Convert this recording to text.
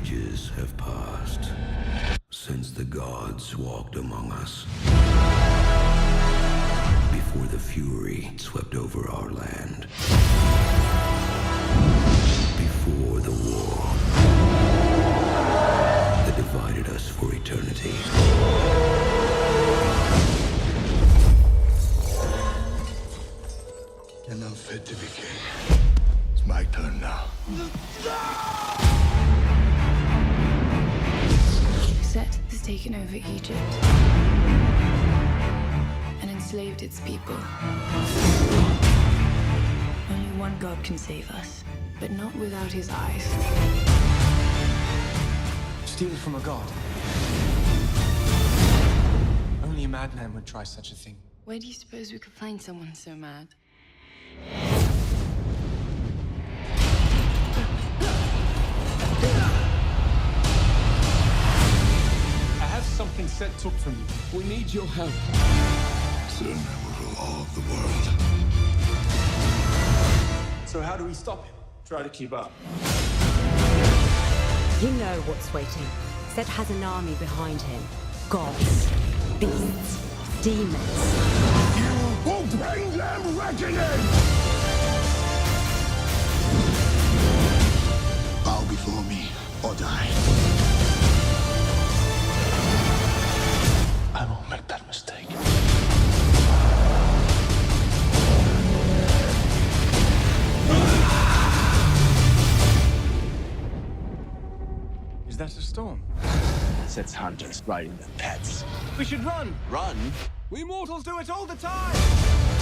ages have passed since the gods walked among us. Before the Fury swept over our land. Before the war that divided us for eternity. You're not fit to be king. It's my turn now. Set has taken over Egypt and enslaved its people. Only one God can save us, but not without his eyes. Steal from a god. Only a madman would try such a thing. Where do you suppose we could find someone so mad? I have something Set took from you. We need your help. Soon I will rule all of the world. So how do we stop him? Try to keep up. You know what's waiting. Set has an army behind him. Gods, beasts, demons. You will bring them reckoning! Bow before me or die. I won't make that mistake. Is that a storm? Set's hunters riding their pets. We should run! Run? We mortals do it all the time!